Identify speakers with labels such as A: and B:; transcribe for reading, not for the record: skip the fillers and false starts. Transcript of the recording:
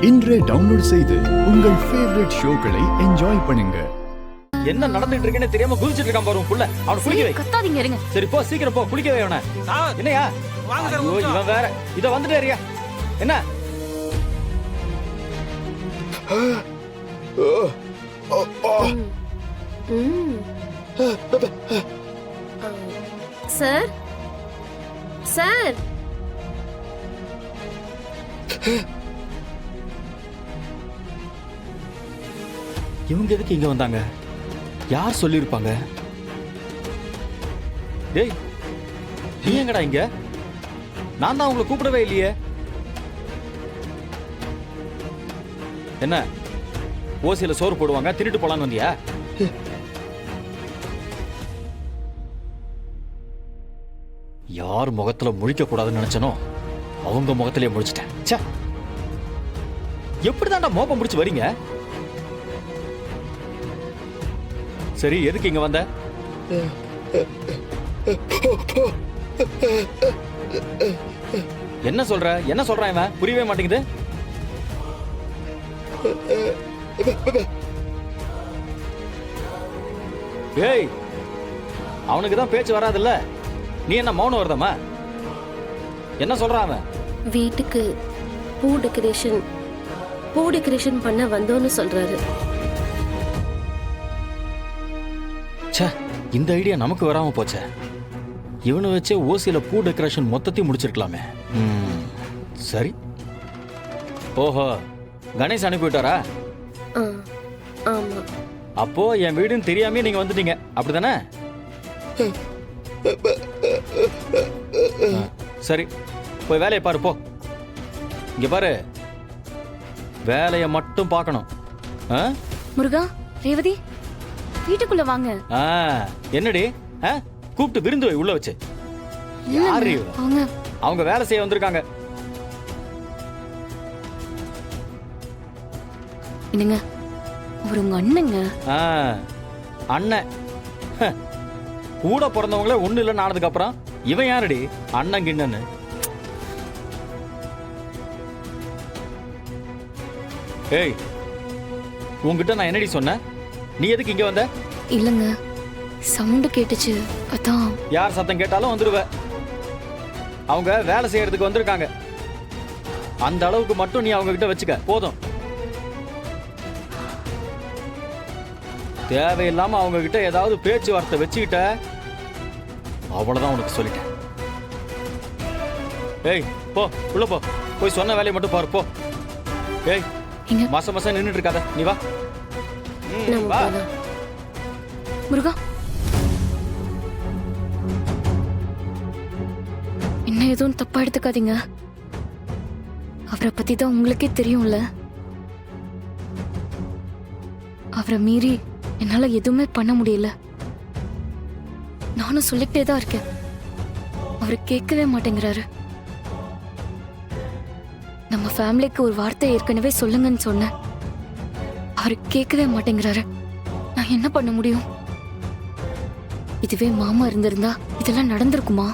A: இன்றே டவுன்லோட் செய்து உங்கள் ஃபேவரட் ஷோக்களை என்ஜாய் பண்ணுங்க.
B: என்ன நடந்துட்டு இருக்குன்னு தெரியாம குதிச்சிட்டு இருக்கான் பாரு புள்ள. அவன குளிக்க வை.
C: கத்தாதீங்க இருங்க.
B: சரி போ சீக்கிரம் போ குளிக்க வை அவன. என்னையா? ஐயோ இவன் வேற. இத வந்துட்டேறியா? என்ன?
C: சார் சார்
B: இவங்க எதுக்கு இங்க வந்தாங்க? யார் சொல்லிருப்பாங்க? டேய் நீ எங்கடா இங்க? நான் தான் உங்களை கூப்பிடவே இல்லையே. என்ன ஓசியில சோறு போடுவாங்க தின்னுட்டு போலான்னு வந்தியா? யார் முகத்துல முழிக்க கூடாதுன்னு நினைச்சனோ அவங்க முகத்திலேயே முழிச்சிட்டேன். ச்சே, எப்படிதான்டா மோப்பம் முடிச்சு வரீங்க? சரி எதுக்கு இங்க வந்த? என்ன சொல்ற? என்ன சொல்றான் இவன்? புரியவே மாட்டேங்குது. ஏய் அவனுக்கு தான் பேச்சு வராதுல்ல, நீ என்ன மௌனம் வருதமா? என்ன சொல்றான் அவன்?
C: வீட்டுக்கு பூ டெக்கரேஷன் பண்ண வந்தோன்னு சொல்றாரு.
B: ச்சே, இந்த ஐடியா நமக்கு வராம போச்சே. இவனை வச்சே ஓசியில பூ டெக்கரேஷன் மொத்தத்தையும் முடிச்சிருக்கலாமே. சரி. ஓஹோ, கணேஷ் அனுப்பிவிட்டாரா?
C: ஆமா.
B: அப்போ என் வீடுன்னு தெரியாமே நீங்க வந்துட்டீங்க, அப்படிதானே? சரி போய் வேலையை பாரு போ. இங்க பாரு, வேலையை மட்டும் பார்க்கணும்.
C: முருகா, ரேவதி வீட்டுக்குள்ள வாங்க.
B: என்னடி கூப்பிட்டு விருந்து வை உள்ள வச்சு. யாரு அவங்க? வேலை செய்ய வந்திருக்காங்க.
C: என்னங்க ஒரு உங்க அண்ணங்க?
B: அண்ணன் கூட பிறந்தவங்களே ஒண்ணு இல்லைன்னு ஆனதுக்கு அப்புறம் இவன் யாரடி அண்ணன் கிண்ணன்னு? ஏய் உன்கிட்ட நான் என்னடி சொன்னேன்? நீ எதுக்கு இங்க வந்த?
C: இல்லங்க சவுண்ட் கேட்டுச்சு அதான்.
B: யார் சத்தம் கேட்டாலும் வந்துடுவ. அவங்க வேலை செய்யறதுக்கு வந்திருக்காங்க. அந்த அளவுக்கு மட்டும் நீ அவங்க கிட்ட வச்சுக்க போதும். தேவையில்லாம அவங்க கிட்ட ஏதாவது பேச்சுவார்த்தை வச்சுக்கிட்ட அவ்வளவுதான் உனக்கு சொல்லிட்டேன். ஏய் போ உள்ள போ. போய் சொன்ன வேலையை மட்டும் பாரு போ. ஏய் மாசம் மாசம் நின்னுட்டு இருக்காத, நீ வா. வா
C: முருகா. என்ன எதுவும் தப்பா எடுத்துக்காதீங்க. அவரை பத்தி தான் உங்களுக்கே தெரியும்ல. அவரை மீறி என்னால எதுவுமே பண்ண முடியல. நானும் சொல்லிக்கிட்டே தான் இருக்கேன். அவரு கேட்கவே மாட்டேங்கிறாரு. நம்ம ஃபேமிலிக்கு ஒரு வார்த்தை ஏற்கனவே சொல்லுங்கன்னு சொன்னேன். அவரு கேட்கவே மாட்டேங்கிறாரு. நான் என்ன பண்ண முடியும்? இதுவே மாமா இருந்திருந்தா இதெல்லாம் நடந்திருக்குமா?